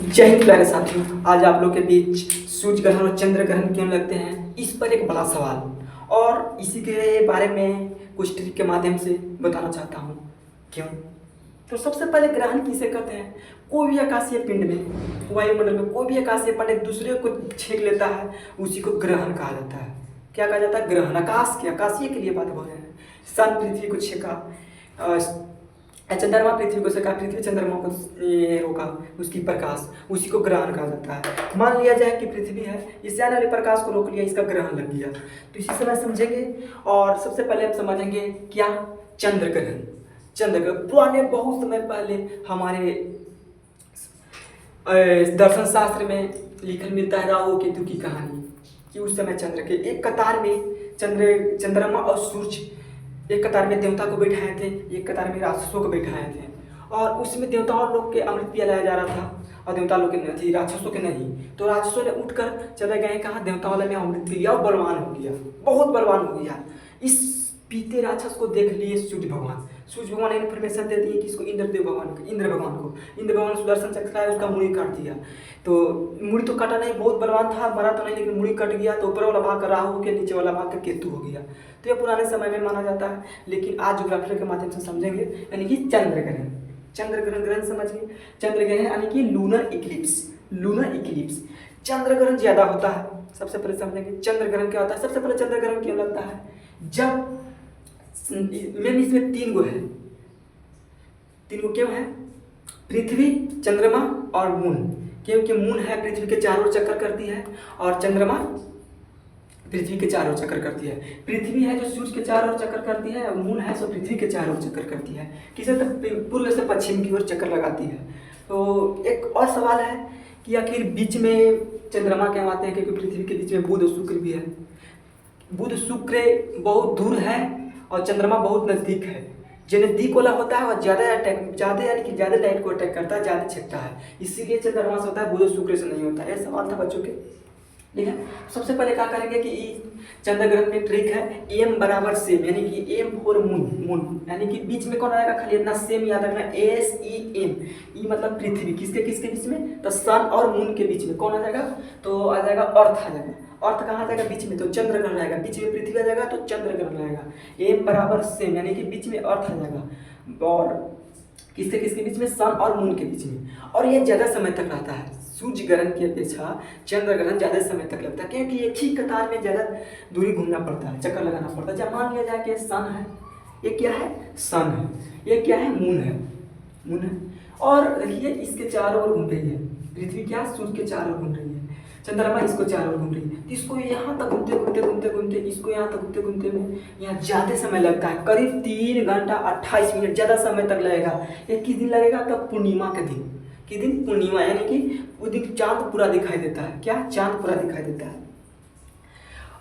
जय हिंद प्यारे साथियों। आज आप लोग के बीच सूर्य ग्रहण और चंद्र ग्रहण क्यों लगते हैं, इस पर एक बड़ा सवाल और इसी के बारे में कुछ ट्रिक के माध्यम से बताना चाहता हूँ। क्यों? तो सबसे पहले ग्रहण किसे कहते हैं? कोई भी आकाशीय पिंड में, वायुमंडल में कोई भी आकाशीय पिंड एक दूसरे को छेक लेता है, उसी को ग्रहण कहा जाता है। क्या कहा जाता है? ग्रहण। आकाश के, आकाशीय के लिए बात बोल रहे हैं। सन पृथ्वी को छेका, चंद्रमा पृथ्वी को छेका, पृथ्वी चंद्रमा को रोका, उसकी प्रकाश, उसी को ग्रहण कहा जाता है। मान लिया जाए कि पृथ्वी है, इससे आने वाले प्रकाश को रोक लिया, इसका ग्रहण लग गया। तो इसी समय समझेंगे। और सबसे पहले हम समझेंगे क्या? चंद्र ग्रहण। चंद्र ग्रहण पुराने बहुत समय पहले हमारे दर्शन शास्त्र में लिखल मिलता है राहु केतु की कहानी, कि उस समय चंद्र के एक कतार में चंद्रमा और सूर्य एक कतार में देवता को बैठाए थे, एक कतार में राक्षसों को बैठाए थे। और उसमें देवताओं लोग के अमृत पिलाया जा रहा था और देवता लोग के नहीं, राक्षसों के नहीं। तो राक्षसों ने उठकर चले गए कहाँ? देवताओं वाले में अमृत पी लिया और बलवान हो गया, बहुत बलवान हो गया। इस पीते राक्षस को देख लिए सूर्य भगवान। सूर्य भगवान ने इन्फॉर्मेशन दे दी कि इसको इंद्र भगवान सुदर्शन चक्र है, उसका मुड़ी काट दिया। तो मुड़ी तो काटा नहीं, बहुत बलवान था, मरा तो नहीं, लेकिन मुड़ी कट गया। तो ऊपर वाला भाग का राहु हो गया, नीचे वाला भाग का केतु हो गया। तो ये पुराने समय में माना जाता है, लेकिन आज ज्योग्राफी के माध्यम से समझेंगे, यानी कि चंद्र ग्रहण। चंद्र ग्रहण ग्रहण समझिए। चंद्र ग्रहण यानी कि लूनर इक्लिप्स। लूनर इक्लिप्स चंद्र ग्रहण ज्यादा होता है। सबसे पहले समझेंगे चंद्र ग्रहण क्या होता है। सबसे पहले चंद्र ग्रहण क्यों लगता है? जब मेन इसमें तीन गो है। तीन गो क्यों है? पृथ्वी, चंद्रमा और मून। क्योंकि मून है पृथ्वी के चारों ओर चक्कर करती है और चंद्रमा पृथ्वी के चारों ओर चक्कर करती है। पृथ्वी है जो सूर्य के चारों ओर चक्कर करती है, और मून है जो पृथ्वी के चारों ओर चक्कर करती है। किसे? तक पूर्व से पश्चिम की ओर चक्कर लगाती है। तो एक और सवाल है कि आखिर बीच में चंद्रमा क्यों आते हैं? क्योंकि पृथ्वी के बीच में बुध और शुक्र भी है। बुध शुक्र बहुत दूर है और चंद्रमा बहुत नज़दीक है। जो नज़दीक वाला होता है वह ज़्यादा यानी कि ज़्यादा लाइट को अटैक करता है, ज़्यादा छेकता है। इसीलिए चंद्रमा से होता है, बुध और शुक्र से नहीं होता है। यह सवाल था बच्चों के। ठीक है, सबसे पहले क्या करेंगे कि चंद्र ग्रहण में ट्रिक है एम बराबर सेम, यानी कि एम फॉर मून यानी कि बीच में कौन आएगा? खाली इतना सेम याद रखना, एस ई एम। ई मतलब पृथ्वी, किसके किसके बीच में? तो सन और मून के बीच में कौन आ जाएगा? तो आ जाएगा अर्थ आ जाएगा। अर्थ कहाँ आ जाएगा? बीच में, तो चंद्र ग्रहण आएगा। बीच में पृथ्वी आ जाएगा तो चंद्र ग्रहण आएगा। एम बराबर सेम यानी कि बीच में अर्थ आ जाएगा, और किसके किसके बीच में? सन और मून के बीच में। और ये ज़्यादा समय तक रहता है। सूर्य ग्रहण की अपेक्षा चंद्र ग्रहण ज़्यादा समय तक लगता है, क्योंकि एक ही कतार में ज़्यादा दूरी घूमना पड़ता है, चक्कर लगाना पड़ता है। जब मान लिया जाए कि सन है, ये क्या है? सन है। ये क्या है? मून है। मून है। और देखिए इसके चारों ओर घूम रही है पृथ्वी। क्या? सूर्य के चारों ओर घूम रही है। चंद्रमा इसको चारों ओर घूम रही है। तो इसको यहाँ तक घूमते इसको यहाँ तक घूमते में यहाँ ज़्यादा समय लगता है, करीब 3 घंटा 28 मिनट ज़्यादा समय तक लगेगा। ये किस दिन लगेगा? तब पूर्णिमा के दिन। किस दिन? पूर्णिमा, यानी कि उस दिन चांद पूरा दिखाई देता है। क्या? चांद पूरा दिखाई देता है।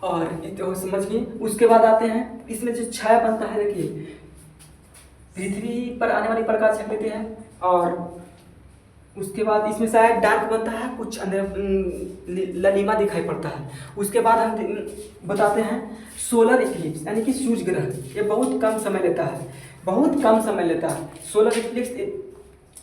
और तो समझिए, उसके बाद आते हैं इसमें जो छाया बनता है। देखिए पृथ्वी पर आने वाली प्रकाश छेक लेते हैं, और उसके बाद इसमें शायद डार्क बनता है, कुछ अंदर ललीमा दिखाई पड़ता है। उसके बाद हम बताते हैं सोलर इक्लिप्स, यानी कि सूर्य ग्रहण। ये बहुत कम समय लेता है, बहुत कम समय लेता है। सोलर इक्लिप्स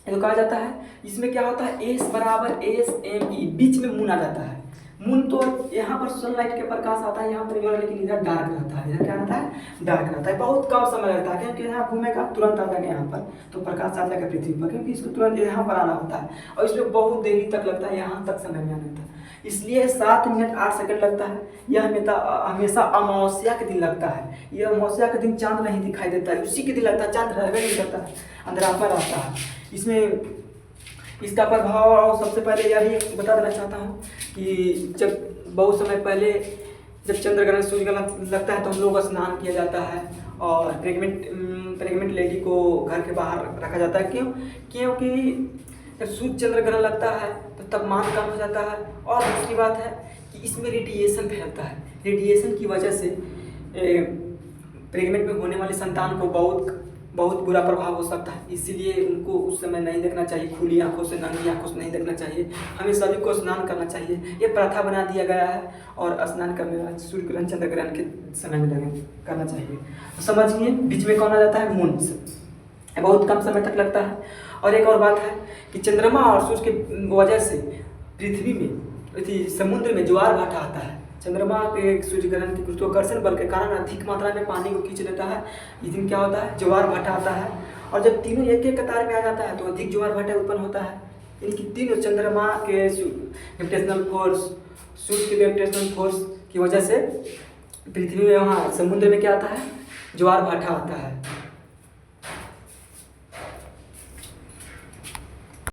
तो कहा जाता है, इसमें क्या होता है? एस बराबर एस एम ई, बीच में मून आ जाता है। मून तो यहाँ पर सनलाइट के प्रकाश आता है यहाँ पर, लेकिन इधर डार्क रहता है। इधर क्या रहता है? डार्क रहता है। बहुत कम समय लगता है, क्योंकि यहाँ घूमेगा तुरंत आ जाएगा यहाँ पर, तो प्रकाश आ जाएगा पृथ्वी पर, क्योंकि इसको तुरंत यहाँ पर आना होता है। और इसमें बहुत देरी तक लगता है यहाँ तक समय में आने तक, इसलिए 7 मिनट 8 सेकंड लगता है। यह हमेशा अमावस्या के दिन लगता है। यह अमावस्या के दिन चांद नहीं दिखाई देता है, उसी के दिन लगता है। चांद रहबे नहीं करता है, अंधेरापन रहता है। इसमें इसका प्रभाव सबसे पहले यह भी बता देना चाहता हूँ कि जब बहुत समय पहले जब चंद्र ग्रहण सूर्य ग्रहण लगता है तो हम लोगों का स्नान किया जाता है, और प्रेग्नेंट लेडी को घर के बाहर रखा जाता है। क्यों? क्योंकि जब सूर्य चंद्र ग्रहण लगता है तो तापमान कम हो जाता है, और दूसरी बात है कि इसमें रेडिएशन फैलता है। रेडिएशन की वजह से प्रेग्नेंट में होने वाली संतान को बहुत बुरा प्रभाव हो सकता है। इसीलिए उनको उस समय नहीं देखना चाहिए, खुली आंखों से, नंगी आंखों से नहीं देखना चाहिए। हमें सभी को स्नान करना चाहिए, ये प्रथा बना दिया गया है। और स्नान करने वाला सूर्य ग्रहण चंद्र ग्रहण के समय में करना चाहिए। तो समझिए बीच में कौन आ जाता है? मून, बहुत कम समय तक लगता है। और एक और बात है कि चंद्रमा और सूरज की वजह से पृथ्वी में समुद्र में ज्वार भाटा आता है। चंद्रमा के सूर्य ग्रहण के गुरुत्वाकर्षण बल के कारण अधिक मात्रा में पानी को खींच लेता है। इस दिन क्या होता है, ज्वार भाटा आता है। और जब तीनों एक एक कतार में आ जाता है तो अधिक ज्वार भाटा उत्पन्न होता है। इनकी तीनों चंद्रमा के ग्रेविटेशनल फोर्स, सूर्य के ग्रेविटेशनल फोर्स की वजह से पृथ्वी में वहाँ समुद्र में क्या आता है, ज्वार भाटा आता है।